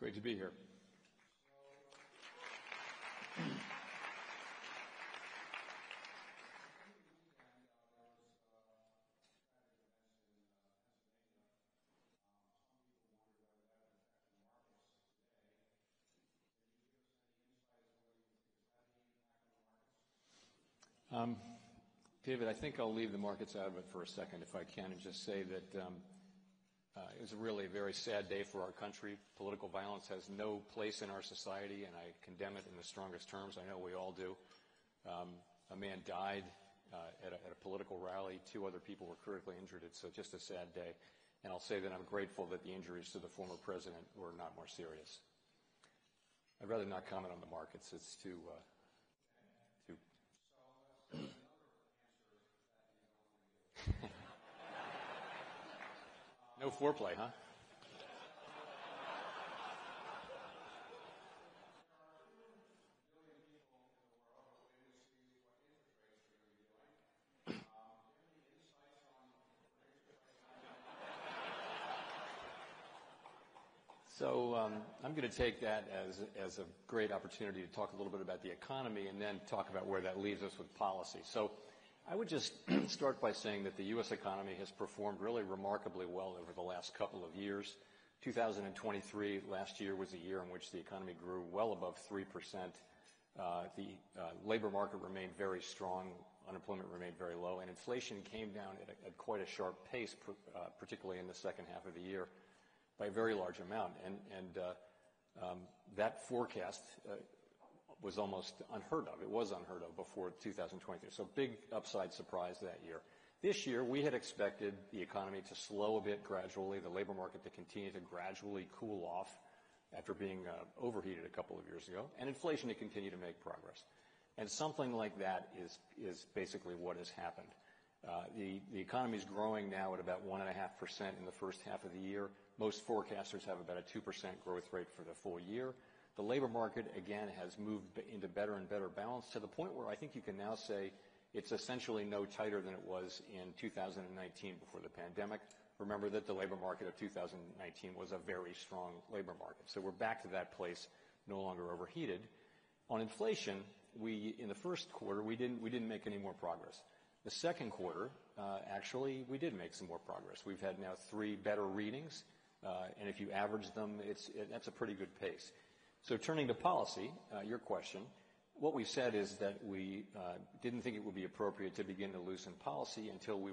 Great to be here. David, I think I'll leave the markets out of it for a second if I can and just say that it was really a very sad day for our country. Political violence has no place in our society, and I condemn it in the strongest terms. I know we all do. A man died at a political rally. 2 other people were critically injured. It's just a sad day. And I'll say that I'm grateful that the injuries to the former president were not more serious. I'd rather not comment on the markets. It's too no foreplay, huh? So I'm going to take that as a great opportunity to talk a little bit about the economy and then talk about where that leaves us with policy. So I would just start by saying that the U.S. economy has performed really remarkably well over the last couple of years. 2023, last year, was a year in which the economy grew well above 3%. The labor market remained very strong, unemployment remained very low, and inflation came down at quite a sharp pace, particularly in the second half of the year, by a very large amount. And that forecast was almost unheard of. It was unheard of before 2023. So big upside surprise that year. This year, we had expected the economy to slow a bit gradually, the labor market to continue to gradually cool off after being overheated a couple of years ago, and inflation to continue to make progress. And something like that is basically what has happened. The economy is growing now at about 1.5% in the first half of the year. Most forecasters have about a 2% growth rate for the full year. The labor market, again, has moved into better and better balance to the point where I think you can now say it's essentially no tighter than it was in 2019 before the pandemic. Remember that the labor market of 2019 was a very strong labor market. So we're back to that place, no longer overheated. On inflation, in the first quarter, we didn't make any more progress. The second quarter, actually, we did make some more progress. We've had now 3 better readings, and if you average them, that's a pretty good pace. So turning to policy, your question, what we said is that we didn't think it would be appropriate to begin to loosen policy until we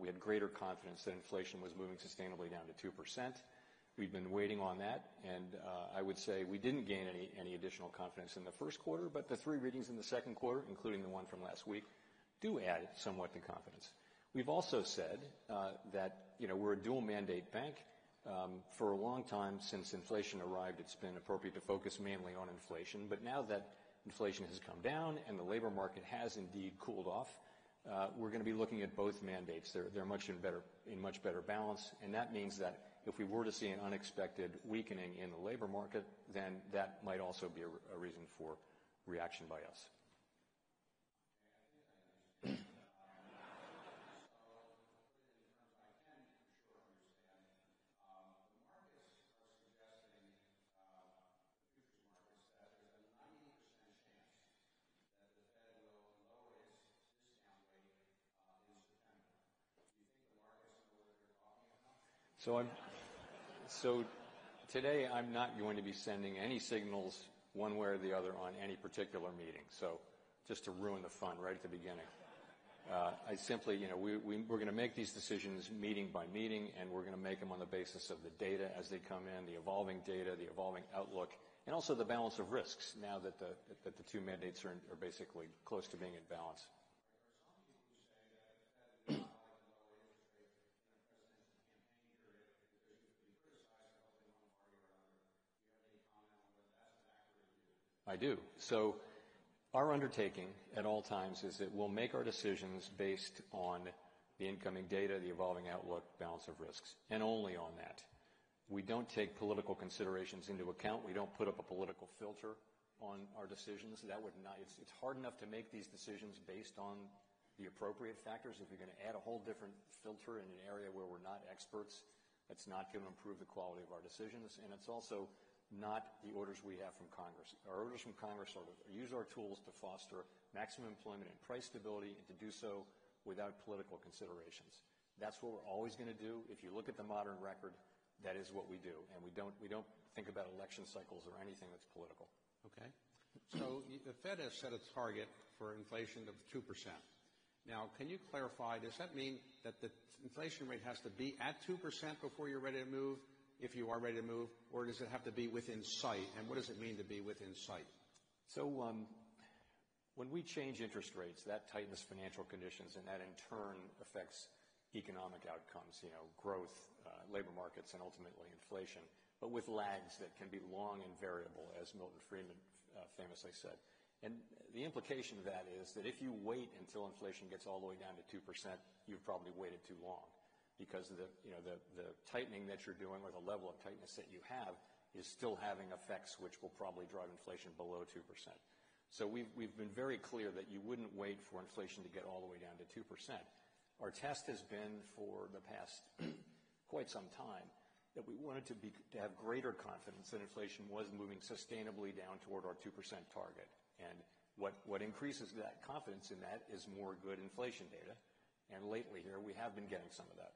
had greater confidence that inflation was moving sustainably down to 2%. We've been waiting on that, and I would say we didn't gain any additional confidence in the first quarter, but the 3 readings in the second quarter, including the one from last week, do add somewhat to confidence. We've also said that we're a dual mandate bank. For a long time since inflation arrived, it's been appropriate to focus mainly on inflation. But now that inflation has come down and the labor market has indeed cooled off, we're going to be looking at both mandates. They're in much better balance, and that means that if we were to see an unexpected weakening in the labor market, then that might also be a reason for reaction by us. So today I'm not going to be sending any signals one way or the other on any particular meeting. So just to ruin the fun right at the beginning. I simply, we're going to make these decisions meeting by meeting, and we're going to make them on the basis of the data as they come in, the evolving data, the evolving outlook, and also the balance of risks now that the 2 mandates are basically close to being in balance. I do. So our undertaking at all times is that we'll make our decisions based on the incoming data, the evolving outlook, balance of risks, and only on that. We don't take political considerations into account. We don't put up a political filter on our decisions. That would not. It's hard enough to make these decisions based on the appropriate factors. If you're going to add a whole different filter in an area where we're not experts, that's not going to improve the quality of our decisions, and it's also not the orders we have from Congress. Our orders from Congress are to use our tools to foster maximum employment and price stability, and to do so without political considerations. That's what we're always going to do. If you look at the modern record, that is what we do, and we don't think about election cycles or anything that's political. Okay. So the Fed has set a target for inflation of 2%. Now, can you clarify, does that mean that the inflation rate has to be at 2% before you're ready to move, if you are ready to move, or does it have to be within sight? And what does it mean to be within sight? So when we change interest rates, that tightens financial conditions, and that in turn affects economic outcomes, growth, labor markets, and ultimately inflation, but with lags that can be long and variable, as Milton Friedman famously said. And the implication of that is that if you wait until inflation gets all the way down to 2%, you've probably waited too long, because the tightening that you're doing, or the level of tightness that you have, is still having effects which will probably drive inflation below 2%. So we've been very clear that you wouldn't wait for inflation to get all the way down to 2%. Our test has been for the past quite some time that we wanted to have greater confidence that inflation was moving sustainably down toward our 2% target. And what increases that confidence in that is more good inflation data. And lately here, we have been getting some of that.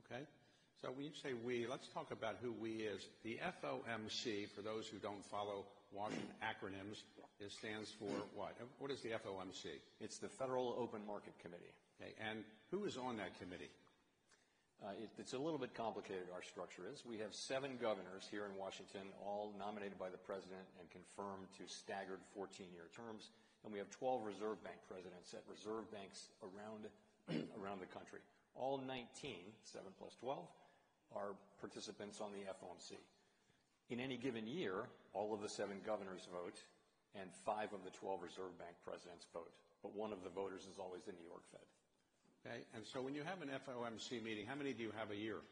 Okay. So when you say we, let's talk about who we is. The FOMC, for those who don't follow Washington acronyms, it stands for what? What is the FOMC? It's the Federal Open Market Committee. Okay. And who is on that committee? It's a little bit complicated, our structure is. We have 7 governors here in Washington, all nominated by the president and confirmed to staggered 14-year terms. And we have 12 Reserve Bank presidents at reserve banks around the country. All 19, 7 plus 12, are participants on the FOMC. In any given year, all of the 7 governors vote, and 5 of the 12 Reserve Bank presidents vote. But one of the voters is always the New York Fed. Okay, and so when you have an FOMC meeting, how many do you have a year?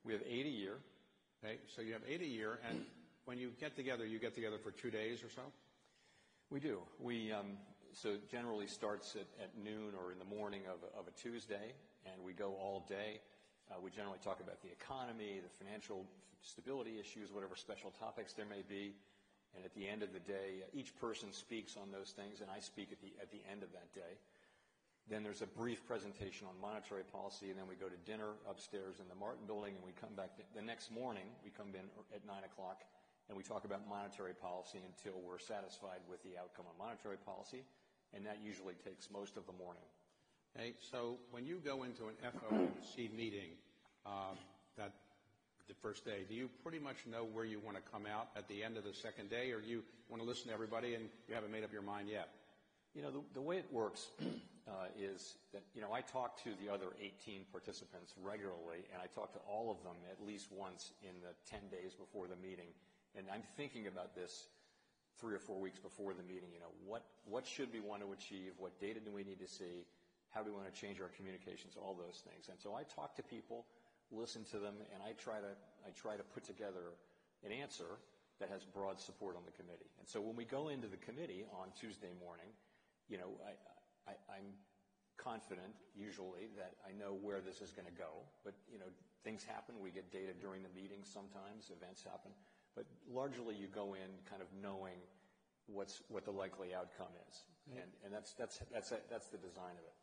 We have 8 a year. Okay, so you have 8 a year, and when you get together for 2 days or so? We do. So generally starts at noon or in the morning of a Tuesday, and we go all day. We generally talk about the economy, the financial stability issues, whatever special topics there may be. And at the end of the day, each person speaks on those things, and I speak at the end of that day. Then there's a brief presentation on monetary policy, and then we go to dinner upstairs in the Martin Building, and we come back the next morning. We come in at 9 o'clock, and we talk about monetary policy until we're satisfied with the outcome on monetary policy, and that usually takes most of the morning. Okay, so when you go into an FOMC meeting that the first day, do you pretty much know where you want to come out at the end of the second day, or you want to listen to everybody and you haven't made up your mind yet? The way it works is that, I talk to the other 18 participants regularly, and I talk to all of them at least once in the 10 days before the meeting. And I'm thinking about this 3 or 4 weeks before the meeting. What should we want to achieve? What data do we need to see? How do we want to change our communications? All those things. And so I talk to people, listen to them, and I try to put together an answer that has broad support on the committee. And so when we go into the committee on Tuesday morning, I'm confident usually that I know where this is going to go. But, things happen. We get data during the meeting sometimes. Events happen. But largely you go in kind of knowing what the likely outcome is. And that's the design of it.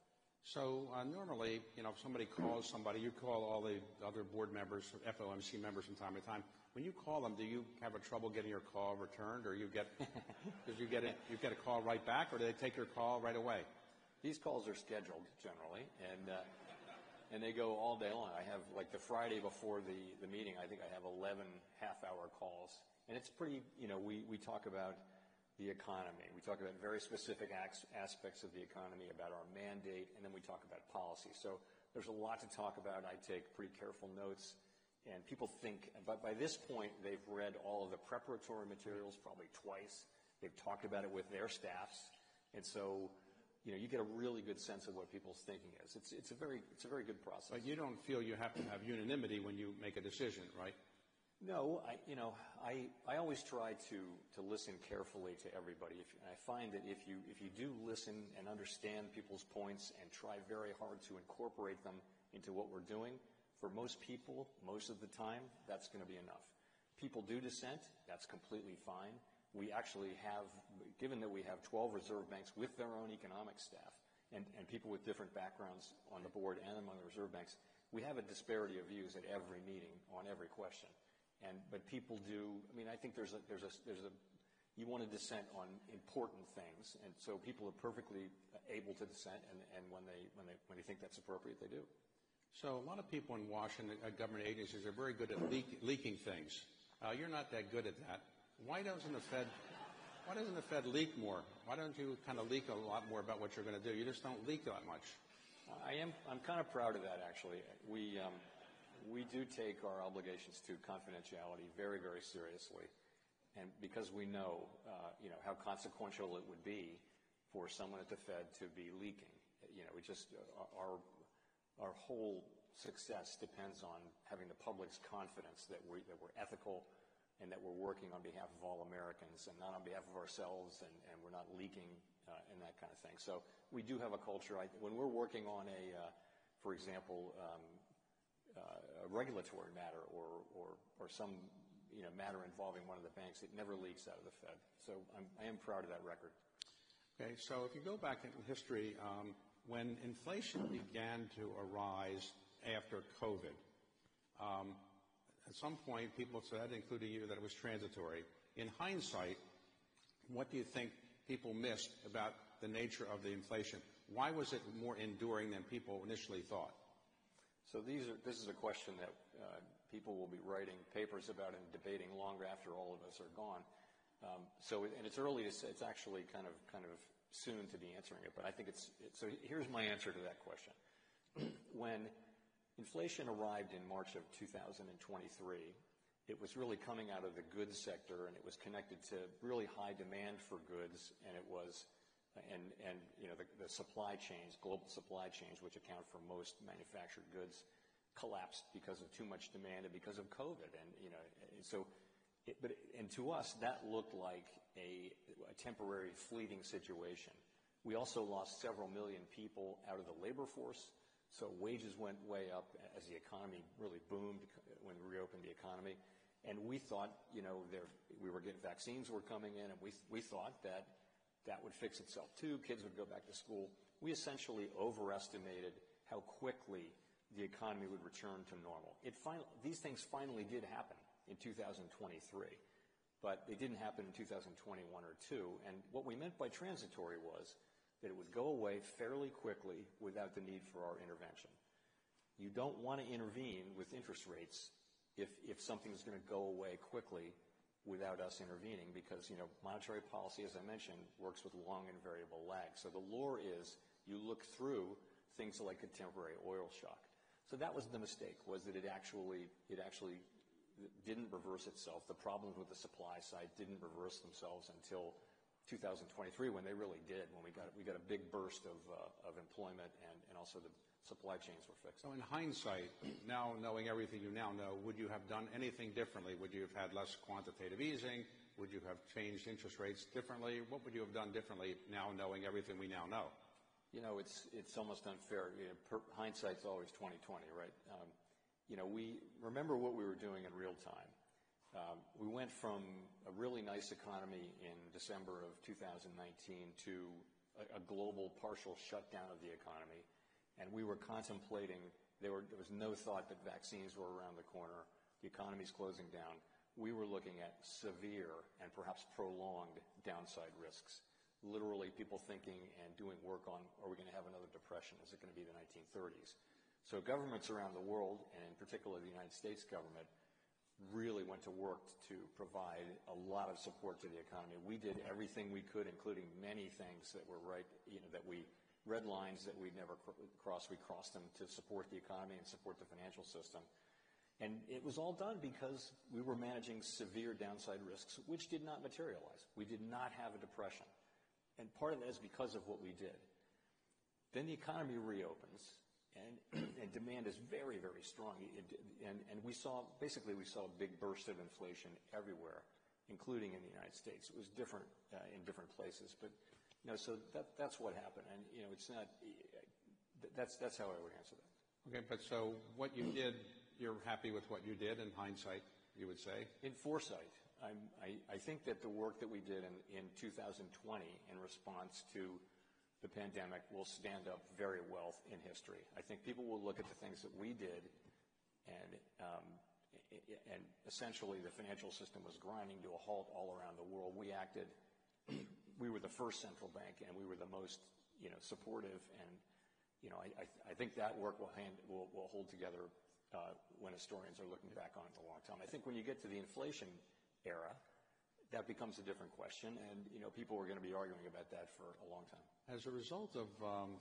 So normally, if somebody calls somebody, you call all the other board members, FOMC members from time to time. When you call them, do you have a trouble getting your call returned, or you get a call right back, or do they take your call right away? These calls are scheduled generally, and they go all day long. I have, like, the Friday before the meeting, I think I have 11 half-hour calls, and it's pretty. We talk about the economy. We talk about very specific aspects of the economy, about our mandate, and then we talk about policy. So there's a lot to talk about. I take pretty careful notes, and people think, but by this point, they've read all of the preparatory materials probably twice. They've talked about it with their staffs, and so you get a really good sense of what people's thinking is. It's a very good process. But you don't feel you have to have unanimity when you make a decision, right? No, I always try to listen carefully to everybody. I find that if you do listen and understand people's points and try very hard to incorporate them into what we're doing, for most people, most of the time, that's going to be enough. people do dissent. That's completely fine. We actually have, given that we have 12 reserve banks with their own economic staff and people with different backgrounds on the board and among the reserve banks, we have a disparity of views at every meeting on every question. But people do, I mean, I think you want to dissent on important things, and so people are perfectly able to dissent, and when they think that's appropriate, they do. So a lot of people in Washington, government agencies, are very good at leaking things. You're not that good at that. Why doesn't the Fed leak more? Why don't you kind of leak a lot more about what you're going to do? You just don't leak that much. I'm kind of proud of that, actually. We do take our obligations to confidentiality very, very seriously, and because we know, how consequential it would be for someone at the Fed to be leaking. Our whole success depends on having the public's confidence that we're ethical and that we're working on behalf of all Americans and not on behalf of ourselves, and we're not leaking and that kind of thing. So we do have a culture. When we're working on for example, a regulatory matter or some matter involving one of the banks, it never leaks out of the Fed. So I am proud of that record. Okay, so if you go back in history, when inflation began to arise after COVID, at some point people said, including you, that it was transitory. In hindsight, what do you think people missed about the nature of the inflation? Why was it more enduring than people initially thought? So this is a question that people will be writing papers about and debating long after all of us are gone. And it's early to say. It's actually kind of soon to be answering it, but I think so here's my answer to that question. When inflation arrived in March of 2023, it was really coming out of the goods sector, and it was connected to really high demand for goods, and it was the supply chains, global supply chains, which account for most manufactured goods, collapsed because of too much demand and because of COVID, and to us that looked like a temporary, fleeting situation. We also lost several million people out of the labor force, so wages went way up as the economy really boomed when we reopened the economy, and we thought vaccines were coming in, and we thought that would fix itself too. Kids would go back to school. We essentially overestimated how quickly the economy would return to normal. These things finally did happen in 2023, but they didn't happen in 2021 or 2. And what we meant by transitory was that it would go away fairly quickly without the need for our intervention. You don't want to intervene with interest rates if something's going to go away quickly without us intervening, because monetary policy, as I mentioned, works with long and variable lags. So the lure is you look through things like a temporary oil shock. So that was the mistake, was that it actually didn't reverse itself. The problems with the supply side didn't reverse themselves until 2023, when they really did, when we got a big burst of employment and also the supply chains were fixed. So in hindsight, now knowing everything you now know, would you have done anything differently? Would you have had less quantitative easing? Would you have changed interest rates differently? What would you have done differently now knowing everything we now know? It's almost unfair. Hindsight's always 20/20, right? We remember what we were doing in real time. We went from a really nice economy in December of 2019 to a global partial shutdown of the economy, and we were contemplating. There was no thought that vaccines were around the corner. The economy's closing down. We were looking at severe and perhaps prolonged downside risks. Literally, people thinking and doing work on, are we going to have another depression? Is it going to be the 1930s? So governments around the world, and in particular the United States government, really went to work to provide a lot of support to the economy. We did everything we could, including many things that were red lines that we'd never crossed. We crossed them to support the economy and support the financial system. And it was all done because we were managing severe downside risks, which did not materialize. We did not have a depression. And part of that is because of what we did. Then the economy reopens, and demand is very, very strong. And we saw a big burst of inflation everywhere, including in the United States. It was different in different places, but so that's what happened. And it's not. That's how I would answer that. Okay, but so what you did, you're happy with what you did in hindsight. you would say? In foresight. I think that the work that we did in 2020 in response to the pandemic will stand up very well in history. I think people will look at the things that we did, and essentially the financial system was grinding to a halt all around the world. We acted. We were the first central bank, and we were the most, supportive. And I think that work will hold together when historians are looking back on it in a long time. I think when you get to the inflation era, that becomes a different question, and people are going to be arguing about that for a long time. As a result of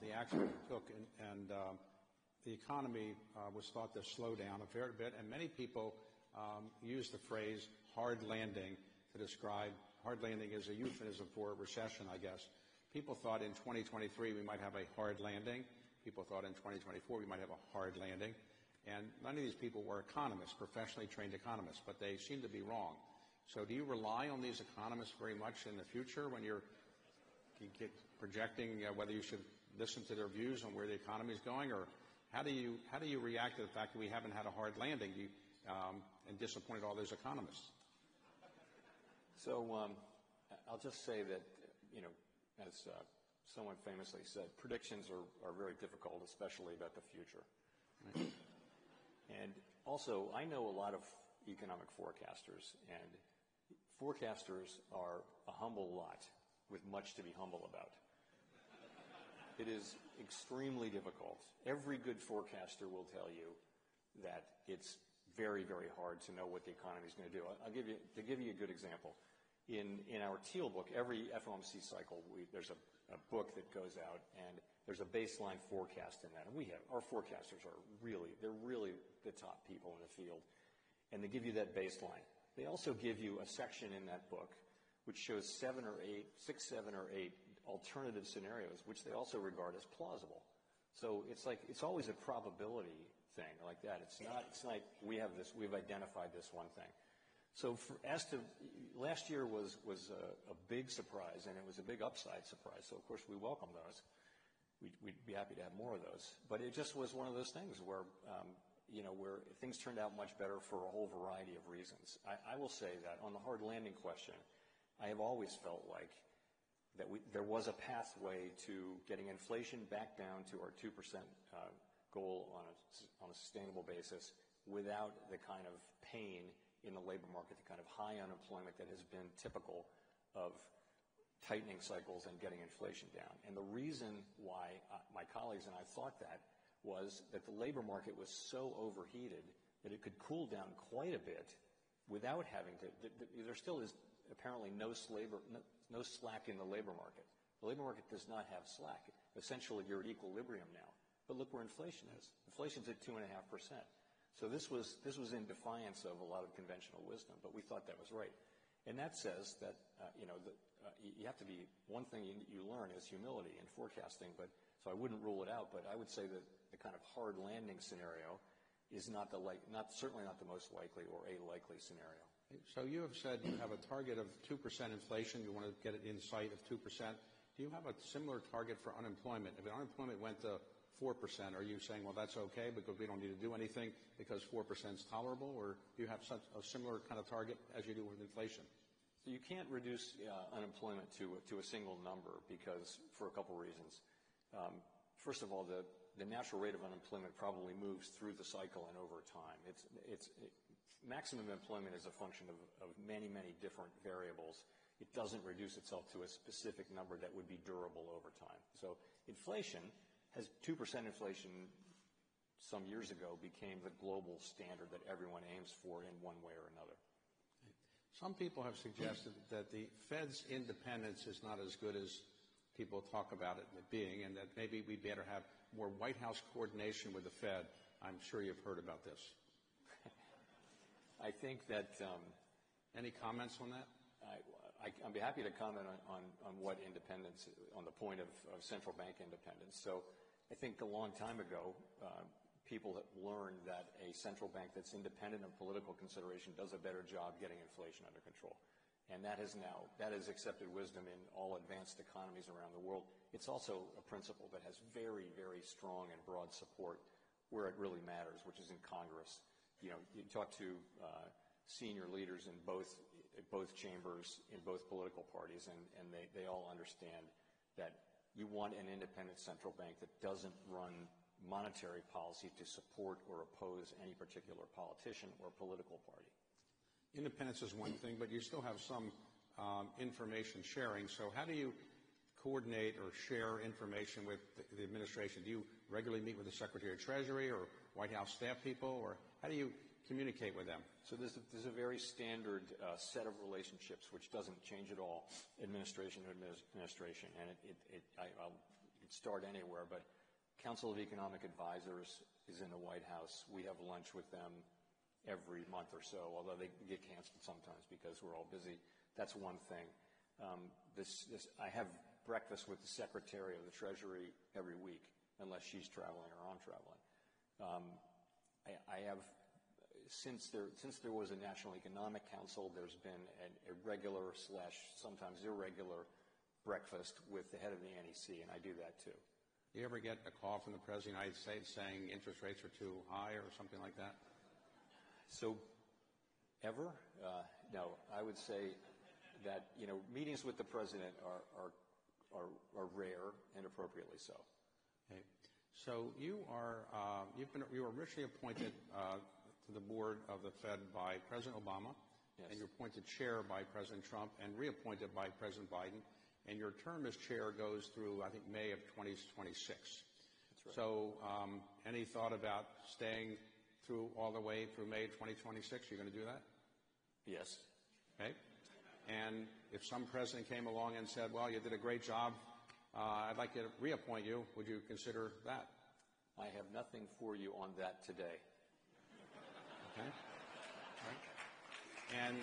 the action we took, and the economy was thought to slow down a fair bit, and many people use the phrase hard landing to describe hard landing as a euphemism for a recession, I guess. People thought in 2023 we might have a hard landing. People thought in 2024 we might have a hard landing. And none of these people were economists, professionally trained economists, but they seem to be wrong. So do you rely on these economists very much in the future when you're projecting whether you should listen to their views on where the economy is going? Or how do you react to the fact that we haven't had a hard landing and disappointed all those economists? So I'll just say that, as someone famously said, predictions are very difficult, especially about the future. Right. And also, I know a lot of economic forecasters, and forecasters are a humble lot with much to be humble about. It is extremely difficult. Every good forecaster will tell you that it's very, very hard to know what the economy is going to do. To give you a good example. In our Teal book, every FOMC cycle, there's a book that goes out, and there's a baseline forecast in that. And our forecasters are really the top people in the field, and they give you that baseline. They also give you a section in that book which shows 7 or 8 alternative scenarios, which they also regard as plausible. So it's always a probability thing like that. It's not like we've identified this one thing. So last year was a big surprise, and it was a big upside surprise. So of course we welcome those. We'd be happy to have more of those. But it just was one of those things where where things turned out much better for a whole variety of reasons. I will say that on the hard landing question, I have always felt like that there was a pathway to getting inflation back down to our 2% goal on a sustainable basis without the kind of pain in the labor market, the kind of high unemployment that has been typical of tightening cycles and getting inflation down. And the reason why my colleagues and I thought that was that the labor market was so overheated that it could cool down quite a bit without having to. There still is apparently no slack in the labor market. The labor market does not have slack. Essentially, you're at equilibrium now. But look where inflation is. Inflation's at 2.5%. So this was in defiance of a lot of conventional wisdom, but we thought that was right. And that says that you have to be, one thing you learn is humility in forecasting. But so I wouldn't rule it out, but I would say that the kind of hard landing scenario is certainly not the most likely or a likely scenario. So you have said you have a target of 2% inflation. You want to get it in sight of 2%. Do you have a similar target for unemployment? If unemployment went to 4%, are you saying, well, that's okay because we don't need to do anything because 4% is tolerable? Or do you have such a similar kind of target as you do with inflation? So you can't reduce unemployment to a single number because for a couple reasons. First of all, the natural rate of unemployment probably moves through the cycle and over time. Maximum employment is a function of many, many different variables. It doesn't reduce itself to a specific number that would be durable over time. So inflation has 2% inflation some years ago became the global standard that everyone aims for in one way or another. Some people have suggested that the Fed's independence is not as good as people talk about it being, and that maybe we better have more White House coordination with the Fed. I'm sure you've heard about this. I think that... Any comments on that? I'd be happy to comment on what independence, on the point of central bank independence. So I think a long time ago, people have learned that a central bank that's independent of political consideration does a better job getting inflation under control. And that is accepted wisdom in all advanced economies around the world. It's also a principle that has very, very strong and broad support where it really matters, which is in Congress. You talk to senior leaders in both chambers, in both political parties, and they all understand that you want an independent central bank that doesn't run monetary policy to support or oppose any particular politician or political party. Independence is one thing, but you still have some information sharing. So how do you coordinate or share information with the administration? Do you regularly meet with the Secretary of Treasury or White House staff people, or how do you communicate with them? So there's a very standard set of relationships which doesn't change at all, administration to administration, and I'll start anywhere, but Council of Economic Advisors is in the White House. We have lunch with them every month or so, although they get canceled sometimes because we're all busy. That's one thing. I have breakfast with the Secretary of the Treasury every week, unless she's traveling or I'm traveling. I have, since there was a National Economic Council, there's been a regular / sometimes irregular breakfast with the head of the NEC, and I do that too. Do you ever get a call from the President of the United States saying interest rates are too high or something like that? So, ever? No. I would say that, meetings with the President are rare and appropriately so. Okay. So you were originally appointed to the board of the Fed by President Obama, yes. And you're appointed chair by President Trump and reappointed by President Biden. And your term as chair goes through, I think, May of 2026. That's right. So any thought about staying through all the way through May 2026? You're going to do that? Yes. Okay. And if some president came along and said, well, you did a great job, I'd like to reappoint you, would you consider that? I have nothing for you on that today. Okay. All right. And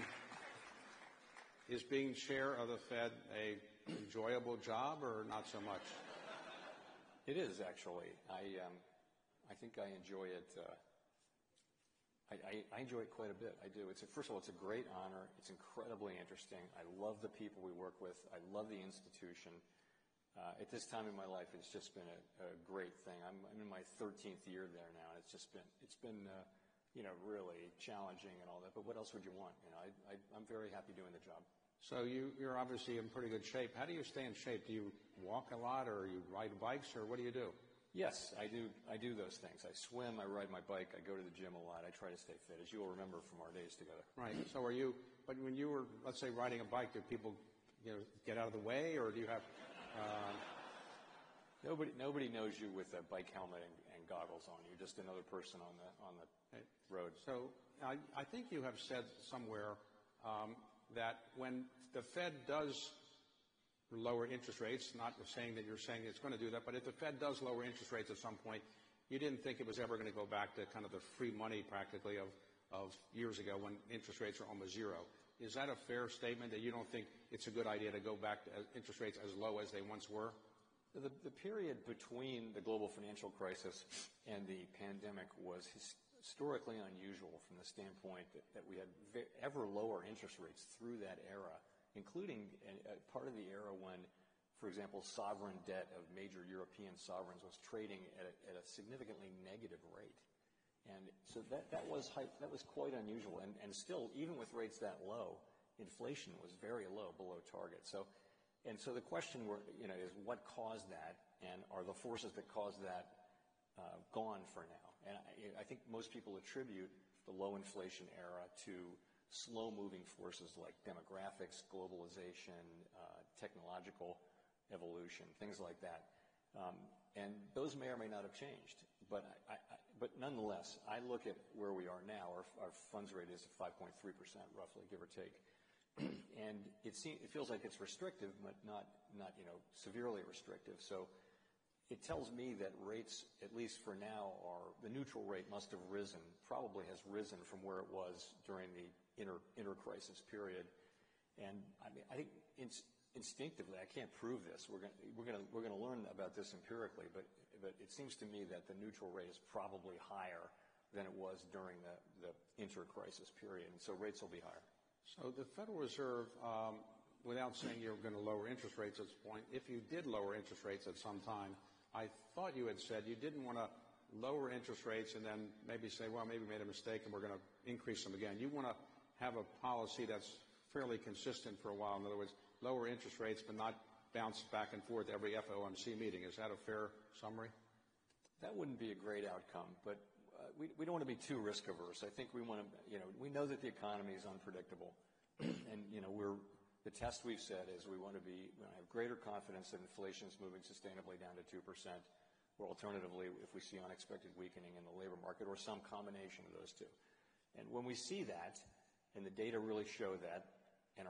is being chair of the Fed a enjoyable job or not so much? It is, actually. I think I enjoy it. I enjoy it quite a bit. I do. First of all, it's a great honor. It's incredibly interesting. I love the people we work with. I love the institution. At this time in my life, it's just been a great thing. I'm in my 13th year there now, and it's been really challenging and all that. But what else would you want? I'm very happy doing the job. So you're obviously in pretty good shape. How do you stay in shape? Do you walk a lot, or you ride bikes, or what do you do? Yes, I do those things. I swim, I ride my bike, I go to the gym a lot. I try to stay fit, as you will remember from our days together. Right. So but when you were, let's say, riding a bike, did people, get out of the way, or do you have... Nobody knows you with a bike helmet and goggles on. You're just another person on the road. So I think you have said somewhere that when the Fed does lower interest rates, not saying that you're saying it's going to do that, but if the Fed does lower interest rates at some point, you didn't think it was ever going to go back to kind of the free money practically of years ago when interest rates are almost zero. Is that a fair statement, that you don't think it's a good idea to go back to interest rates as low as they once were? The period between the global financial crisis and the pandemic was historically unusual from the standpoint that we had ever lower interest rates through that era, including part of the era when, for example, sovereign debt of major European sovereigns was trading at a significantly negative rate. And so that was quite unusual. And still, even with rates that low, inflation was very low, below target. So the question is what caused that, and are the forces that caused that gone for now? And I think most people attribute the low inflation era to slow-moving forces like demographics, globalization, technological evolution, things like that. And those may or may not have changed. But nonetheless, I look at where we are now. Our funds rate is 5.3%, roughly, give or take. And it feels like it's restrictive, but not severely restrictive. So it tells me that rates, at least for now, the neutral rate must have risen, probably has risen from where it was during the inter-crisis period. And I think instinctively, I can't prove this. We're going to learn about this empirically, but it seems to me that the neutral rate is probably higher than it was during the inter-crisis period, and so rates will be higher. So the Federal Reserve, without saying you're going to lower interest rates at this point, if you did lower interest rates at some time, I thought you had said you didn't want to lower interest rates and then maybe say, well, maybe we made a mistake and we're going to increase them again. You want to have a policy that's fairly consistent for a while? In other words, lower interest rates but not bounce back and forth every FOMC meeting. Is that a fair summary? That wouldn't be a great outcome, but we don't want to be too risk averse. I think we want to, we know that the economy is unpredictable, and the test we've set is we want to have greater confidence that inflation is moving sustainably down to 2%, or alternatively, if we see unexpected weakening in the labor market, or some combination of those two. And when we see that, and the data really show that, and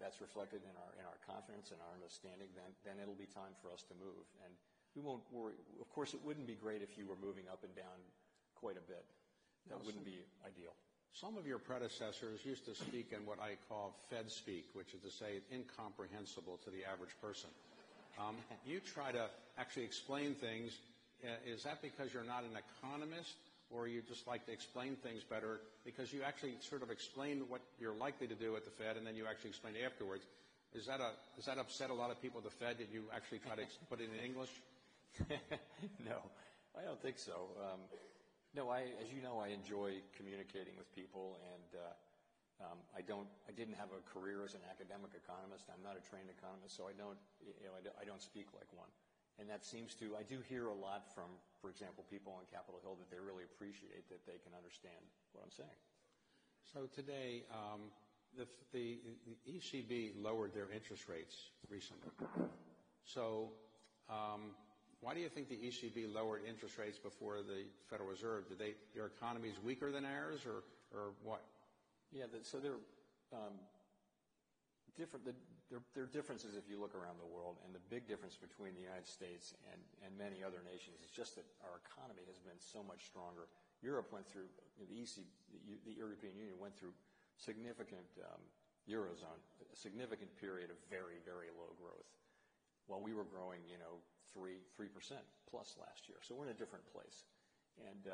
that's reflected in our confidence and our understanding, then it'll be time for us to move. And we won't worry. Of course, it wouldn't be great if you were moving up and down quite a bit. That wouldn't be ideal. Some of your predecessors used to speak in what I call Fed speak, which is to say incomprehensible to the average person. You try to actually explain things. Is that because you're not an economist, or you just like to explain things better because you actually sort of explain what you're likely to do at the Fed, and then you actually explain afterwards? Does that upset a lot of people at the Fed that you actually try to put it in English? No, I don't think so. No, as you know, I enjoy communicating with people, and I didn't have a career as an academic economist. I'm not a trained economist, so I don't speak like one. And that I do hear a lot from, for example, people on Capitol Hill that they really appreciate that they can understand what I'm saying. So today, the ECB lowered their interest rates recently. So why do you think the ECB lowered interest rates before the Federal Reserve? Their economy is weaker than ours, or what? Yeah, so they're different. There are differences if you look around the world, and the big difference between the United States and many other nations is just that our economy has been so much stronger. Europe went through, the European Union went through significant Eurozone, a significant period of very, very low growth, while we were growing, 3% plus last year. So we're in a different place. And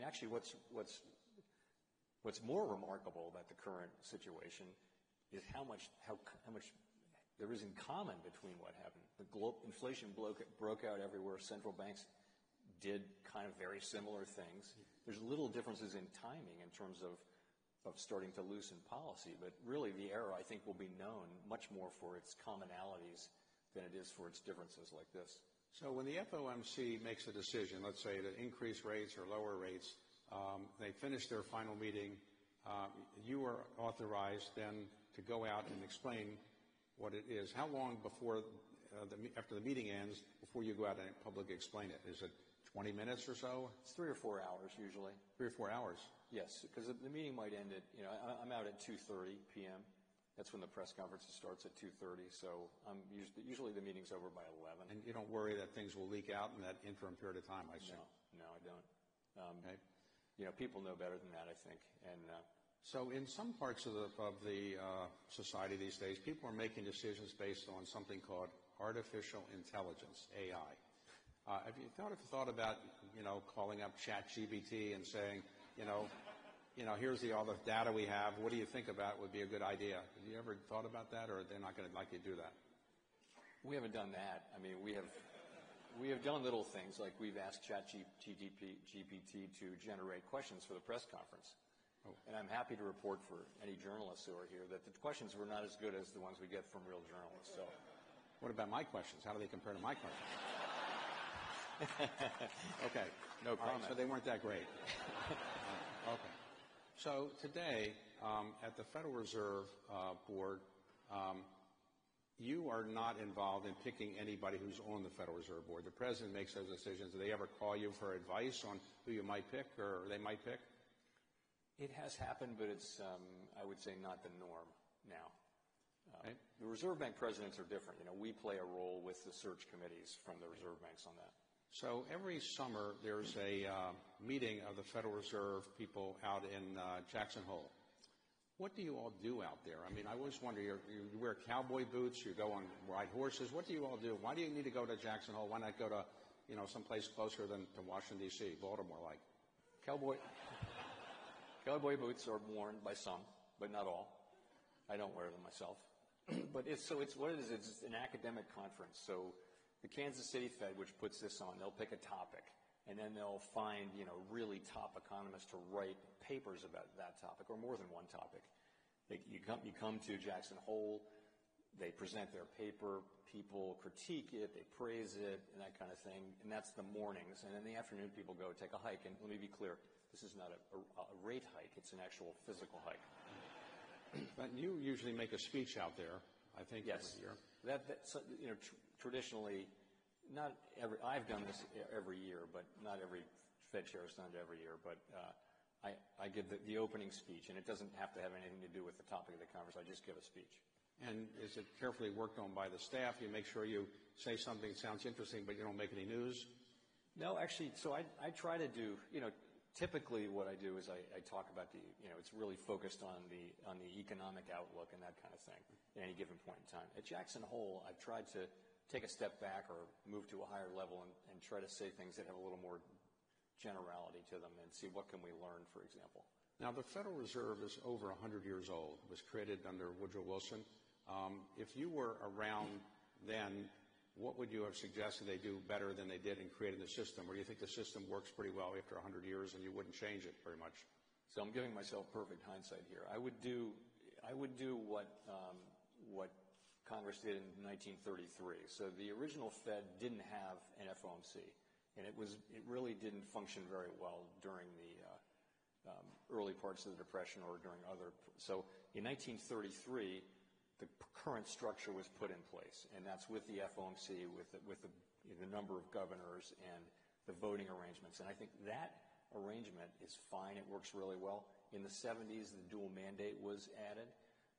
actually, what's more remarkable about the current situation is how much there is in common between what happened. Inflation broke out everywhere. Central banks did kind of very similar things. There's little differences in timing in terms of starting to loosen policy, but really the era, I think, will be known much more for its commonalities than it is for its differences like this. So when the FOMC makes a decision, let's say to increase rates or lower rates, they finish their final meeting, you are authorized then to go out and explain what it is. How long before after the meeting ends before you go out and publicly explain it? Is it 20 minutes or so? It's 3 or 4 hours usually. 3 or 4 hours? Yes, because the meeting might end at, I'm out at 2:30 p.m. That's when the press conference starts at 2:30, so usually the meeting's over by 11. And you don't worry that things will leak out in that interim period of time, I assume? No, I don't. Okay. People know better than that, I think. And so in some parts of the society these days, people are making decisions based on something called artificial intelligence, AI. Have you thought about, calling up ChatGPT and saying, here's all the data we have. What do you think about would be a good idea? Have you ever thought about that, or they're not going to like you to do that? We haven't done that. We have done little things like we've asked ChatGPT to generate questions for the press conference. Oh. And I'm happy to report for any journalists who are here that the questions were not as good as the ones we get from real journalists. So, what about my questions? How do they compare to my questions? Okay. No comment. Right, so they weren't that great. Okay. So today, at the Federal Reserve Board, you are not involved in picking anybody who's on the Federal Reserve Board. The president makes those decisions. Do they ever call you for advice on who you might pick or they might pick? It has happened, but it's, I would say, not the norm now. Okay. The Reserve Bank presidents are different. We play a role with the search committees from the Reserve Banks on that. So every summer there's a meeting of the Federal Reserve people out in Jackson Hole. What do you all do out there? I always wonder, you wear cowboy boots, you go on ride horses. What do you all do? Why do you need to go to Jackson Hole? Why not go to, someplace closer than to Washington, D.C., Baltimore like? Cowboy boots are worn by some, but not all. I don't wear them myself. But it's what it is. It's an academic conference. So the Kansas City Fed, which puts this on, they'll pick a topic, and then they'll find, really top economists to write papers about that topic or more than one topic. You come to Jackson Hole, they present their paper, people critique it, they praise it, and that kind of thing, and that's the mornings. And in the afternoon, people go take a hike, and let me be clear, this is not a rate hike, it's an actual physical hike. But you usually make a speech out there, I think, yes. every year. Traditionally, I've done this every year, but not every Fed chair has done it every year, but I give the opening speech, and it doesn't have to have anything to do with the topic of the conference. I just give a speech. And is it carefully worked on by the staff? You make sure you say something that sounds interesting, but you don't make any news? No, actually, so I try to do, typically what I do is I talk about it's really focused on the economic outlook and that kind of thing at any given point in time. At Jackson Hole, I've tried to take a step back or move to a higher level and try to say things that have a little more generality to them and see what can we learn, for example. Now, the Federal Reserve is over 100 years old. It was created under Woodrow Wilson. If you were around then, what would you have suggested they do better than they did in creating the system? Or do you think the system works pretty well after 100 years and you wouldn't change it very much? So I'm giving myself perfect hindsight here. I would do what Congress did in 1933. So the original Fed didn't have an FOMC, and it really didn't function very well during the early parts of the Depression or during other. So in 1933, the current structure was put in place, and that's with the FOMC, with the number of governors and the voting arrangements. And I think that arrangement is fine. It works really well. In the 70s, the dual mandate was added.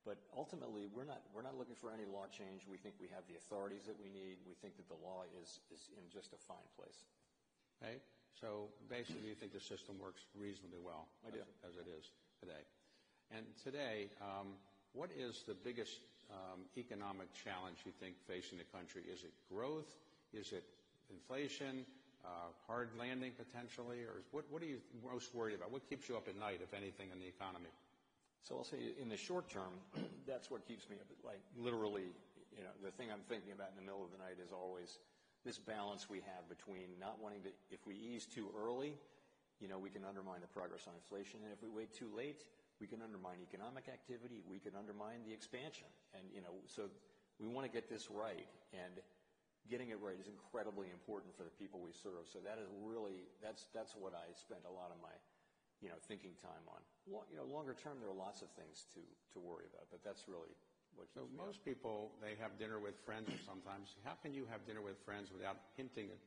But ultimately, we're not looking for any law change. We think we have the authorities that we need. We think that the law is in just a fine place. Okay. So basically, you think the system works reasonably well. I do. As it is today. And today, what is the biggest economic challenge you think facing the country? Is it growth? Is it inflation? Hard landing potentially? Or what are you most worried about? What keeps you up at night, if anything, in the economy? So I'll say in the short term, that's what keeps me up. Like literally, the thing I'm thinking about in the middle of the night is always this balance we have between not wanting to, if we ease too early, we can undermine the progress on inflation. And if we wait too late, we can undermine economic activity. We can undermine the expansion. And, so we want to get this right. And getting it right is incredibly important for the people we serve. So that is really, that's what I spent a lot of my thinking time on. Longer term, there are lots of things to worry about, but that's really what keeps me up. Most people, they have dinner with friends sometimes. How can you have dinner with friends without hinting at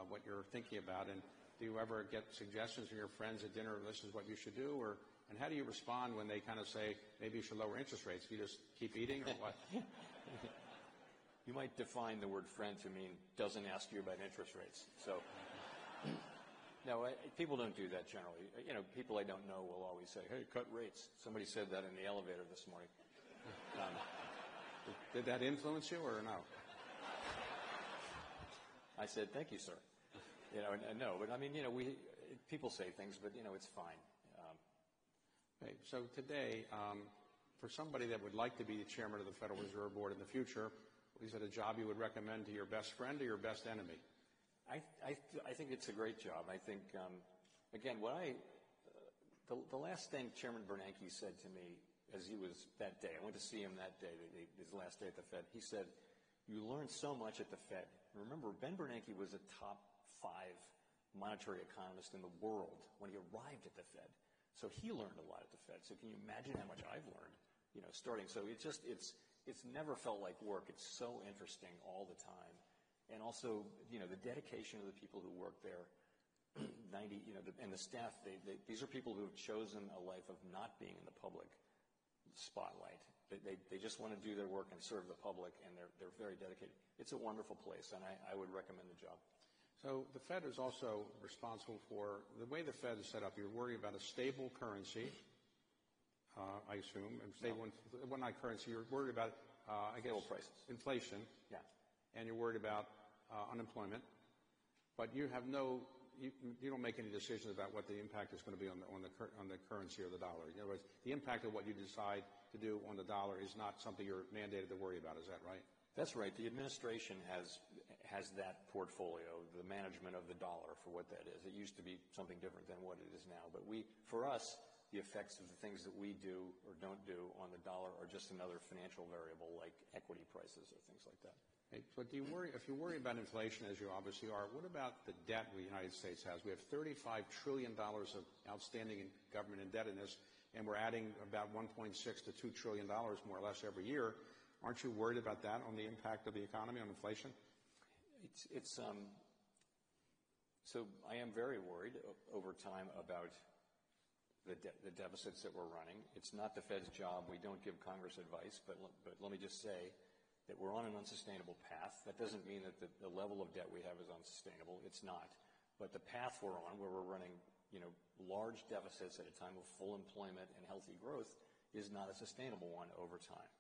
what you're thinking about? And do you ever get suggestions from your friends at dinner, this is what you should do? And how do you respond when they kind of say, maybe you should lower interest rates? Do you just keep eating or what? You might define the word friend to mean doesn't ask you about interest rates. So... No, people don't do that generally. People I don't know will always say, hey, cut rates. Somebody said that in the elevator this morning. Did that influence you or no? I said, thank you, sir. No, but I mean, people say things, but, it's fine. Okay, so today, for somebody that would like to be the chairman of the Federal Reserve Board in the future, is it a job you would recommend to your best friend or your best enemy? I think it's a great job. I think, again, the last thing Chairman Bernanke said to me as he was that day, I went to see him that day, his last day at the Fed, he said, you learn so much at the Fed. Remember, Ben Bernanke was a top 5 monetary economist in the world when he arrived at the Fed. So he learned a lot at the Fed. So can you imagine how much I've learned, starting? So it's never felt like work. It's so interesting all the time. And also, the dedication of the people who work there, and the staff, these are people who have chosen a life of not being in the public spotlight. They just want to do their work and serve the public, and they're very dedicated. It's a wonderful place, and I would recommend the job. So the Fed is also responsible for, the way the Fed is set up, you're worried about a stable currency, I assume, and stable, well, not currency, you're worried about, stable prices. Inflation. Yeah. And you're worried about unemployment, but you have you don't make any decisions about what the impact is going to be on the currency or the dollar. In other words, the impact of what you decide to do on the dollar is not something you're mandated to worry about. Is that right? That's right. The administration has that portfolio, the management of the dollar for what that is. It used to be something different than what it is now. But for us, the effects of the things that we do or don't do on the dollar are just another financial variable like equity prices or things like that. Hey, but if you worry about inflation, as you obviously are, what about the debt the United States has? We have $35 trillion of outstanding government indebtedness, and we're adding about $1.6 to $2 trillion more or less every year. Aren't you worried about that on the impact of the economy on inflation? So I am very worried over time about the deficits that we're running. It's not the Fed's job. We don't give Congress advice, but let me just say that we're on an unsustainable path. That doesn't mean that the level of debt we have is unsustainable. It's not. But the path we're on, where we're running, large deficits at a time of full employment and healthy growth, is not a sustainable one over time.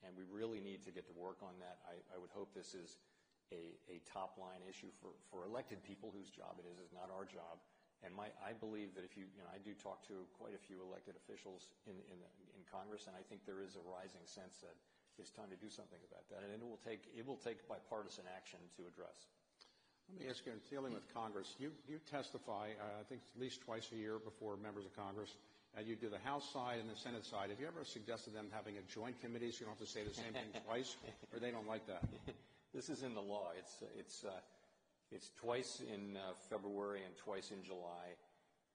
And we really need to get to work on that. I would hope this is a top-line issue for elected people whose job it is not our job. And I believe that I do talk to quite a few elected officials in Congress, and I think there is a rising sense that it's time to do something about that. And it will take bipartisan action to address. Let me ask you, in dealing with Congress, you testify, I think at least twice a year before members of Congress. You do the House side and the Senate side. Have you ever suggested them having a joint committee so you don't have to say the same thing twice, or they don't like that? This is in the law. It's twice in February and twice in July,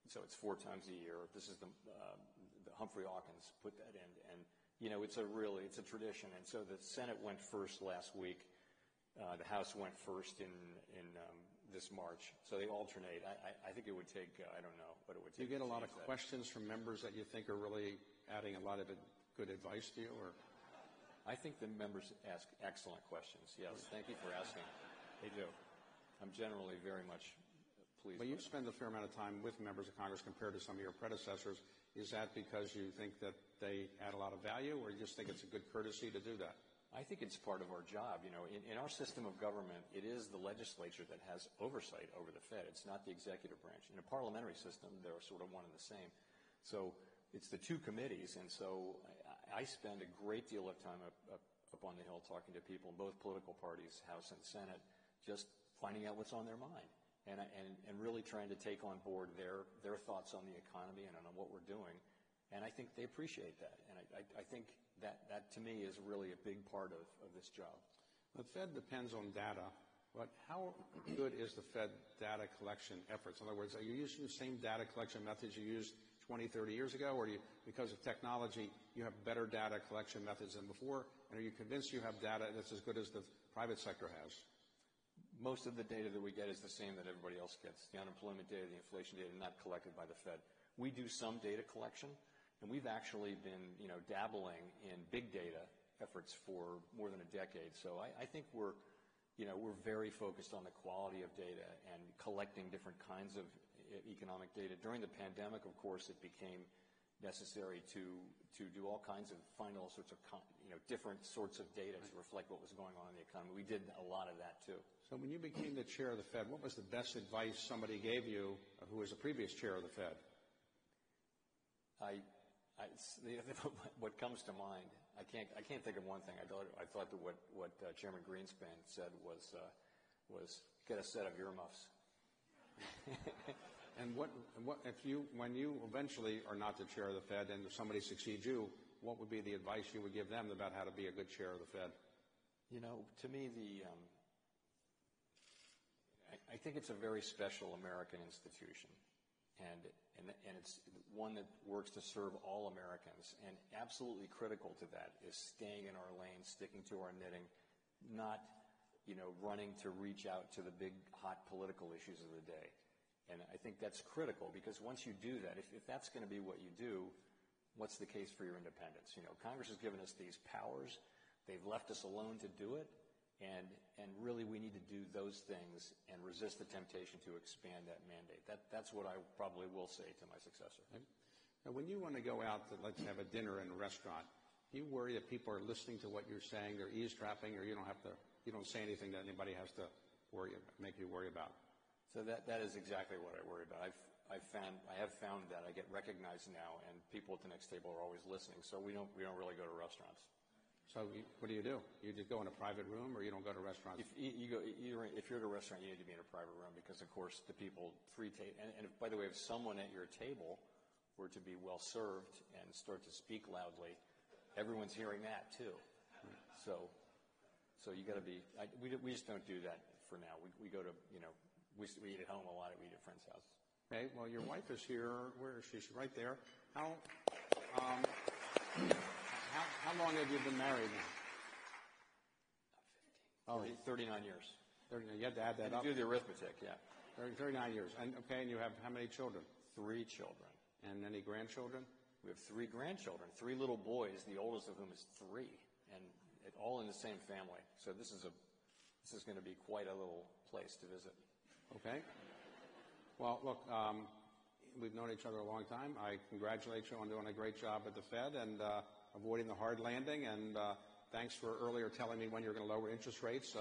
so it's 4 times a year. This is the Humphrey Hawkins put that in, and it's a tradition. And so the Senate went first last week. The House went first in this March, so they alternate. I think it would take I don't know what it would take. Do you get a lot of questions from members that you think are really adding a lot of good advice to you, or? I think the members ask excellent questions. Yes, thank you for asking. They do. I'm generally very much pleased. But you spend a fair amount of time with members of Congress compared to some of your predecessors. Is that because you think that they add a lot of value, or you just think it's a good courtesy to do that? I think it's part of our job. In our system of government, it is the legislature that has oversight over the Fed. It's not the executive branch. In a parliamentary system, they're sort of one and the same. So it's the two committees, and so I spend a great deal of time up on the Hill talking to people in both political parties, House and Senate, just finding out what's on their mind and really trying to take on board their thoughts on the economy and on what we're doing. And I think they appreciate that. And I think that to me is really a big part of this job. The Fed depends on data, but how good is the Fed data collection efforts? In other words, are you using the same data collection methods you used 20, 30 years ago, or because of technology, you have better data collection methods than before? And are you convinced you have data that's as good as the private sector has? Most of the data that we get is the same that everybody else gets. The unemployment data, the inflation data, not collected by the Fed. We do some data collection, and we've actually been, dabbling in big data efforts for more than a decade. So I think we're very focused on the quality of data and collecting different kinds of economic data. During the pandemic, of course, it became necessary to do all kinds of find all sorts of different sorts of data to reflect what was going on in the economy. We did a lot of that too. So when you became the chair of the Fed, what was the best advice somebody gave you who was the previous chair of the Fed? What comes to mind, I can't think of one thing. I thought that what Chairman Greenspan said was get a set of earmuffs. And when you eventually are not the chair of the Fed and if somebody succeeds you, what would be the advice you would give them about how to be a good chair of the Fed? To me, I think it's a very special American institution, and it's one that works to serve all Americans. And absolutely critical to that is staying in our lane, sticking to our knitting, not running to reach out to the big hot political issues of the day. And I think that's critical because once you do that, if that's going to be what you do, what's the case for your independence? Congress has given us these powers. They've left us alone to do it. And really we need to do those things and resist the temptation to expand that mandate. That's what I probably will say to my successor. Now, when you want to go out to, let's have a dinner in a restaurant, do you worry that people are listening to what you're saying, they're eavesdropping, or you don't say anything that anybody has to make you worry about? So that is exactly what I worry about. I have found that I get recognized now, and people at the next table are always listening. So we don't really go to restaurants. So what do? You just go in a private room, or you don't go to restaurants? If you're at a restaurant, you need to be in a private room because, of course, the people and by the way, if someone at your table were to be well served and start to speak loudly, everyone's hearing that too. So you got to be. We just don't do that for now. We go to we eat at home a lot. We eat at friends' houses. Okay. Well, your wife is here. Where is she? She's right there. How long have you been married now? 39 years. 39. You had to add that up. Do the arithmetic, yeah. 39 years. And you have how many children? 3 children. And any grandchildren? We have 3 grandchildren, 3 little boys, the oldest of whom is 3, and all in the same family. So this is going to be quite a little place to visit. Okay. Well, look, we've known each other a long time. I congratulate you on doing a great job at the Fed and avoiding the hard landing. And thanks for earlier telling me when you're going to lower interest rates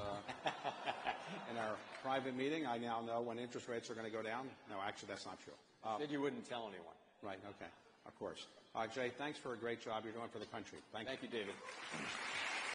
in our private meeting. I now know when interest rates are going to go down. No, actually, that's not true. Said you wouldn't tell anyone. Right. Okay. Of course. Jay, thanks for a great job you're doing for the country. Thank you. Thank you, David.